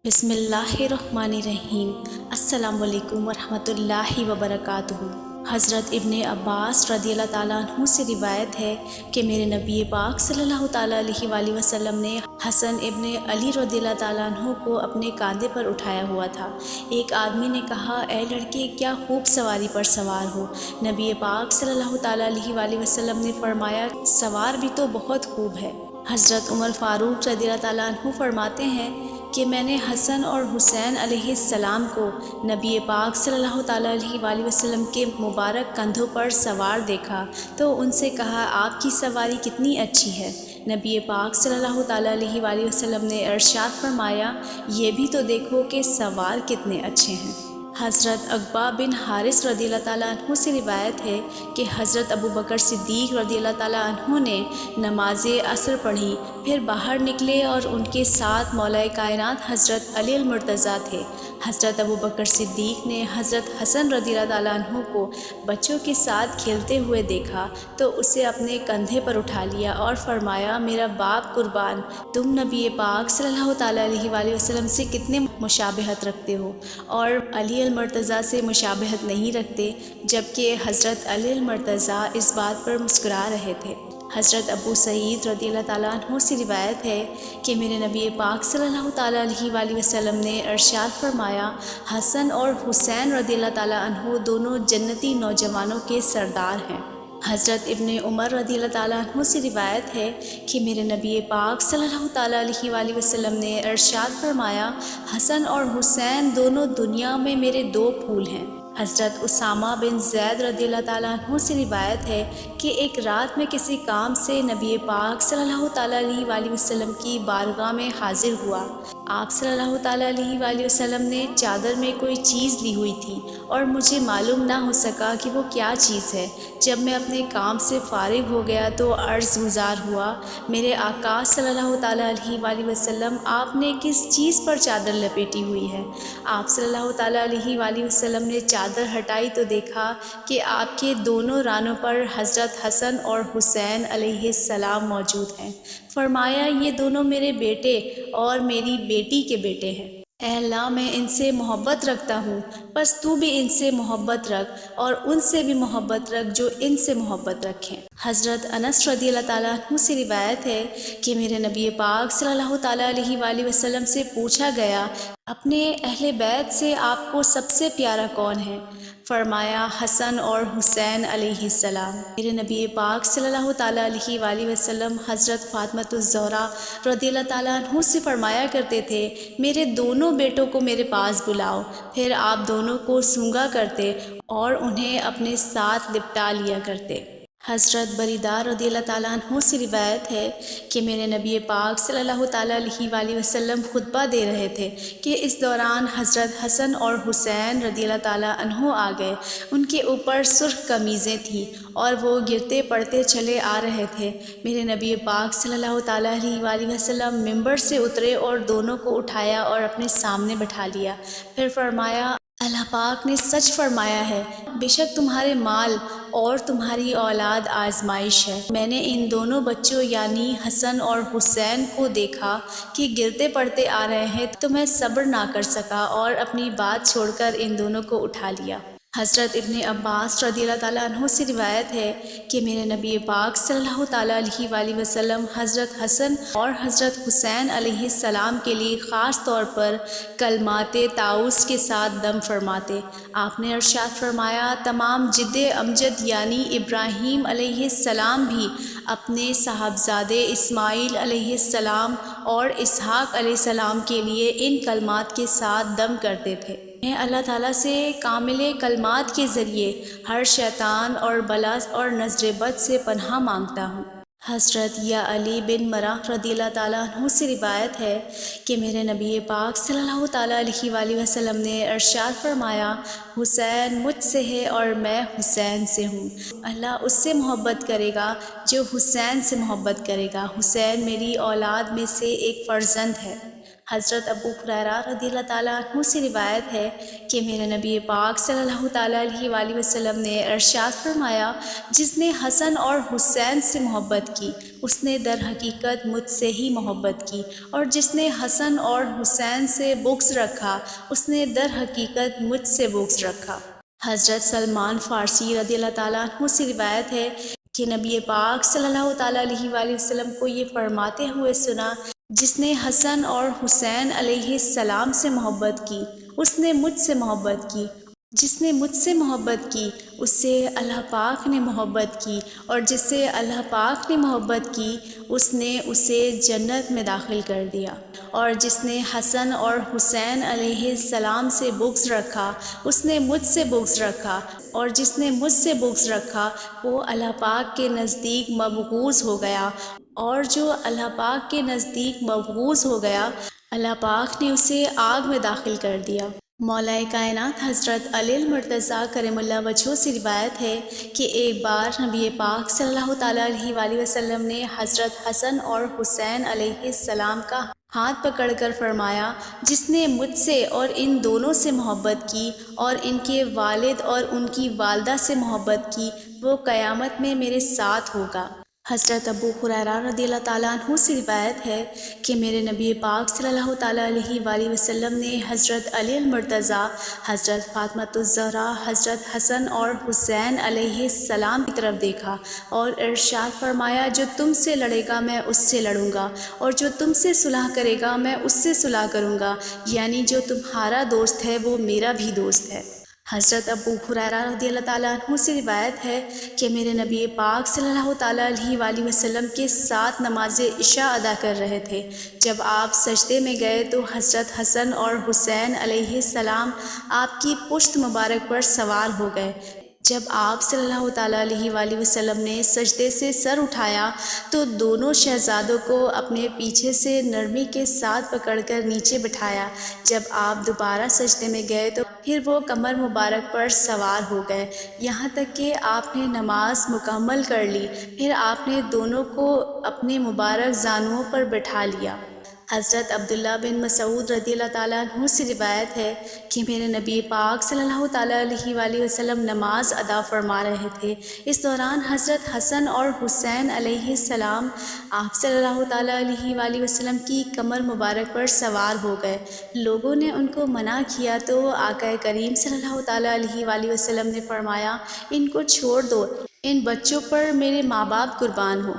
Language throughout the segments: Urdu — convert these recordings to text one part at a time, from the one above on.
بسم اللہ الرحمن الرحیم۔ السلام علیکم ورحمۃ اللہ وبرکاتہ۔ حضرت ابن عباس رضی اللہ تعالیٰ عنہ سے روایت ہے کہ میرے نبی پاک صلی اللہ تعالیٰ علیہ وآلہ وسلم نے حسن ابن علی رضی اللہ تعالیٰ عنہ کو اپنے کاندھے پر اٹھایا ہوا تھا۔ ایک آدمی نے کہا، اے لڑکے، کیا خوب سواری پر سوار ہو؟ نبی پاک صلی اللہ تعالیٰ علیہ وآلہ وسلم نے فرمایا، سوار بھی تو بہت خوب ہے۔ حضرت عمر فاروق رضی اللہ تعالیٰ عنہ فرماتے ہیں کہ میں نے حسن اور حسین علیہ السلام کو نبی پاک صلی اللہ تعالیٰ علیہ وآلہ وسلم کے مبارک کندھوں پر سوار دیکھا تو ان سے کہا، آپ کی سواری کتنی اچھی ہے۔ نبی پاک صلی اللہ تعالیٰ علیہ وآلہ وسلم نے ارشاد فرمایا، یہ بھی تو دیکھو کہ سوار کتنے اچھے ہیں۔ حضرت عقبہ بن حارث رضی اللہ تعالیٰ عنہ سے روایت ہے کہ حضرت ابو بکر صدیق رضی اللہ تعالیٰ عنہ نے نماز عصر پڑھی، پھر باہر نکلے اور ان کے ساتھ مولا کائنات حضرت علی المرتضیٰ تھے۔ حضرت ابو بکر صدیق نے حضرت حسن رضی اللہ تعالیٰ عنہ کو بچوں کے ساتھ کھیلتے ہوئے دیکھا تو اسے اپنے کندھے پر اٹھا لیا اور فرمایا، میرا باپ قربان، تم نبی پاک صلی اللہ تعالیٰ علیہ وآلہ وسلم سے کتنے مشابہت رکھتے ہو اور علی المرتضیٰ سے مشابہت نہیں رکھتے، جبکہ حضرت علی المرتضیٰ اس بات پر مسکرا رہے تھے۔ حضرت ابو سعید رضی اللہ تعالیٰ عنہ سے روایت ہے کہ میرے نبی پاک صلی اللہ تعالیٰ علیہ وآلہ وسلم نے ارشاد فرمایا، حسن اور حسین رضی اللہ تعالیٰ عنہ دونوں جنتی نوجوانوں کے سردار ہیں۔ حضرت ابن عمر رضی اللہ تعالیٰ عنہ سے روایت ہے کہ میرے نبی پاک صلی اللہ تعالیٰ علیہ وآلہ وسلم نے ارشاد فرمایا، حسن اور حسین دونوں دنیا میں میرے دو پھول ہیں۔ حضرت اسامہ بن زید رضی اللہ تعالیٰ عنہ سے روایت ہے کہ ایک رات میں کسی کام سے نبی پاک صلی اللہ تعالیٰ علیہ وآلہ وسلم کی بارگاہ میں حاضر ہوا۔ آپ صلی اللہ تعالیٰ علیہ وآلہ وسلم نے چادر میں کوئی چیز لی ہوئی تھی اور مجھے معلوم نہ ہو سکا کہ وہ کیا چیز ہے۔ جب میں اپنے کام سے فارغ ہو گیا تو عرض گزار ہوا، میرے آقا صلی اللہ تعالیٰ علیہ وآلہ وسلم، آپ نے کس چیز پر چادر لپیٹی ہوئی ہے؟ آپ صلی اللہ تعالیٰ علیہ وآلہ وسلم نے چادر ہٹائی تو دیکھا کہ آپ کے دونوں رانوں پر حضرت حسن اور حسین علیہ السلام موجود ہیں۔ فرمایا، یہ دونوں میرے بیٹے اور میری بیٹی کے بیٹے ہیں۔ اے اللہ، میں ان سے محبت رکھتا ہوں، بس تو بھی ان سے محبت رکھ اور ان سے بھی محبت رکھ جو ان سے محبت رکھیں۔ حضرت انس رضی اللہ تعالیٰ عنہ سے روایت ہے کہ میرے نبی پاک صلی اللہ تعالیٰ علیہ وآلہ وسلم سے پوچھا گیا، اپنے اہل بیت سے آپ کو سب سے پیارا کون ہے؟ فرمایا، حسن اور حسین علیہ السلام۔ میرے نبی پاک صلی اللہ تعالیٰ علیہ وآلہ وسلم حضرت فاطمۃ الزہرا رضی اللہ تعالیٰ عنہ سے فرمایا کرتے تھے، میرے دونوں بیٹوں کو میرے پاس بلاؤ۔ پھر آپ دونوں کو سونگا کرتے اور انہیں اپنے ساتھ لپٹا لیا کرتے۔ حضرت بریدہ رضی اللہ تعالیٰ عنہ سے روایت ہے کہ میرے نبی پاک صلی اللہ تعالیٰ علیہ وآلہ وسلم خطبہ دے رہے تھے کہ اس دوران حضرت حسن اور حسین رضی اللہ تعالیٰ عنہ آ گئے۔ ان کے اوپر سرخ قمیضیں تھیں اور وہ گرتے پڑتے چلے آ رہے تھے۔ میرے نبی پاک صلی اللہ تعالیٰ علیہ وآلہ وسلم ممبر سے اترے اور دونوں کو اٹھایا اور اپنے سامنے بٹھا لیا۔ پھر فرمایا، اللہ پاک نے سچ فرمایا ہے، بے شک تمہارے مال اور تمہاری اولاد آزمائش ہے۔ میں نے ان دونوں بچوں یعنی حسن اور حسین کو دیکھا کہ گرتے پڑتے آ رہے ہیں تو میں صبر نہ کر سکا اور اپنی بات چھوڑ کر ان دونوں کو اٹھا لیا۔ حضرت ابن عباس رضی اللہ تعالیٰ عنہ سے روایت ہے کہ میرے نبی پاک صلی اللہ تعالیٰ علیہ وآلہ وسلم حضرت حسن اور حضرت حسین علیہ السلام کے لیے خاص طور پر کلمات تعوذ کے ساتھ دم فرماتے۔ آپ نے ارشاد فرمایا، تمام جد امجد یعنی ابراہیم علیہ السلام بھی اپنے صاحبزادے اسماعیل علیہ السلام اور اسحاق علیہ السلام کے لیے ان کلمات کے ساتھ دم کرتے تھے۔ میں اللہ تعالیٰ سے کامل کلمات کے ذریعے ہر شیطان اور بلا اور نظر بد سے پناہ مانگتا ہوں۔ حضرت یا علی بن مرہ رضی اللہ تعالیٰ عنہ سے روایت ہے کہ میرے نبی پاک صلی اللہ تعالیٰ علیہ وآلہ وسلم نے ارشاد فرمایا، حسین مجھ سے ہے اور میں حسین سے ہوں۔ اللہ اس سے محبت کرے گا جو حسین سے محبت کرے گا۔ حسین میری اولاد میں سے ایک فرزند ہے۔ حضرت ابو ہریرہ رضی اللہ تعالیٰ عنہ سے روایت ہے کہ میرے نبی پاک صلی اللہ تعالیٰ علیہ وآلہ وسلم نے ارشاد فرمایا، جس نے حسن اور حسین سے محبت کی اس نے در حقیقت مجھ سے ہی محبت کی، اور جس نے حسن اور حسین سے بغض رکھا اس نے در حقیقت مجھ سے بغض رکھا۔ حضرت سلمان فارسی رضی اللہ تعالیٰ عنہ سے روایت ہے کہ نبی پاک صلی اللہ تعالیٰ علیہ وآلہ وسلم کو یہ فرماتے ہوئے سنا، جس نے حسن اور حسین علیہ السلام سے محبت کی اس نے مجھ سے محبت کی، جس نے مجھ سے محبت کی اس سے اللہ پاک نے محبت کی، اور جس سے اللہ پاک نے محبت کی اس نے اسے جنت میں داخل کر دیا، اور جس نے حسن اور حسین علیہ السلام سے بغض رکھا اس نے مجھ سے بغض رکھا، اور جس نے مجھ سے بغض رکھا وہ اللہ پاک کے نزدیک مبغوض ہو گیا، اور جو اللہ پاک کے نزدیک مبغوض ہو گیا اللہ پاک نے اسے آگ میں داخل کر دیا۔ مولا کائنات حضرت علی المرتضیٰ کرم اللہ وجہہ سے روایت ہے کہ ایک بار نبی پاک صلی اللہ تعالیٰ علیہ وآلہ وسلم نے حضرت حسن اور حسین علیہ السلام کا ہاتھ پکڑ کر فرمایا، جس نے مجھ سے اور ان دونوں سے محبت کی اور ان کے والد اور ان کی والدہ سے محبت کی وہ قیامت میں میرے ساتھ ہوگا۔ حضرت ابو ہریرہ رضی اللہ تعالیٰ عنہ سے روایت ہے کہ میرے نبی پاک صلی اللہ تعالیٰ علیہ وآلہ وسلم نے حضرت علی المرتضیٰ، حضرت فاطمہ الزہرا، حضرت حسن اور حسین علیہ السلام کی طرف دیکھا اور ارشاد فرمایا، جو تم سے لڑے گا میں اس سے لڑوں گا، اور جو تم سے صلح کرے گا میں اس سے صلح کروں گا، یعنی جو تمہارا دوست ہے وہ میرا بھی دوست ہے۔ حضرت ابو ہریرہ رضی اللہ تعالیٰ عنہ سے روایت ہے کہ میرے نبی پاک صلی اللہ تعالیٰ علیہ وآلہ وسلم کے ساتھ نماز عشاء ادا کر رہے تھے۔ جب آپ سجدے میں گئے تو حضرت حسن اور حسین علیہ السلام آپ کی پشت مبارک پر سوار ہو گئے۔ جب آپ صلی اللہ تعالیٰ علیہ وآلہ وسلم نے سجدے سے سر اٹھایا تو دونوں شہزادوں کو اپنے پیچھے سے نرمی کے ساتھ پکڑ کر نیچے بٹھایا۔ جب آپ دوبارہ سجدے میں گئے تو پھر وہ کمر مبارک پر سوار ہو گئے، یہاں تک کہ آپ نے نماز مکمل کر لی۔ پھر آپ نے دونوں کو اپنے مبارک زانوؤں پر بٹھا لیا۔ حضرت عبداللہ بن مسعود رضی اللہ تعالیٰ عنہ سے روایت ہے کہ میرے نبی پاک صلی اللہ تعالیٰ علیہ وآلہ وسلم نماز ادا فرما رہے تھے۔ اس دوران حضرت حسن اور حسین علیہ السلام آپ صلی اللہ تعالیٰ علیہ وآلہ وسلم کی کمر مبارک پر سوار ہو گئے۔ لوگوں نے ان کو منع کیا تو آقا کریم صلی اللہ تعالیٰ علیہ وآلہ وسلم نے فرمایا، ان کو چھوڑ دو، ان بچوں پر میرے ماں باپ قربان ہو۔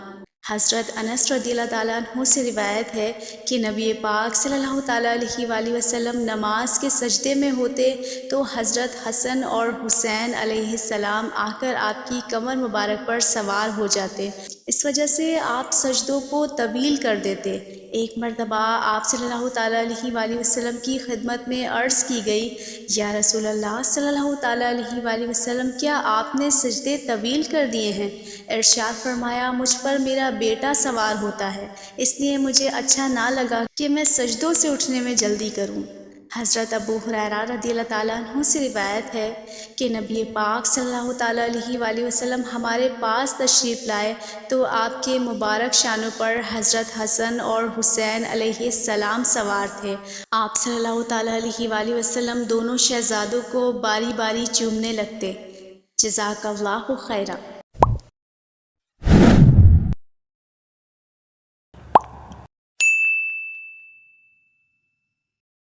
حضرت انس رضی اللہ تعالیٰ عنہ سے روایت ہے کہ نبی پاک صلی اللہ تعالیٰ علیہ وآلہ وسلم نماز کے سجدے میں ہوتے تو حضرت حسن اور حسین علیہ السلام آ کر آپ کی کمر مبارک پر سوار ہو جاتے، اس وجہ سے آپ سجدوں کو طویل کر دیتے۔ ایک مرتبہ آپ صلی اللہ تعالیٰ علیہ وآلہ وسلم کی خدمت میں عرض کی گئی، یا رسول اللہ صلی اللہ تعالیٰ علیہ وآلہ وسلم، کیا آپ نے سجدے طویل کر دیے ہیں؟ ارشاد فرمایا، مجھ پر میرا بیٹا سوار ہوتا ہے، اس لیے مجھے اچھا نہ لگا کہ میں سجدوں سے اٹھنے میں جلدی کروں۔ حضرت ابو ہریرہ رضی اللہ تعالیٰ عنہ سے روایت ہے کہ نبی پاک صلی اللہ تعالیٰ علیہ وآلہ وسلم ہمارے پاس تشریف لائے تو آپ کے مبارک شانوں پر حضرت حسن اور حسین علیہ السلام سوار تھے۔ آپ صلی اللہ تعالیٰ علیہ وآلہ وسلم دونوں شہزادوں کو باری باری چومنے لگتے۔ جزاک اللہ خیرہ۔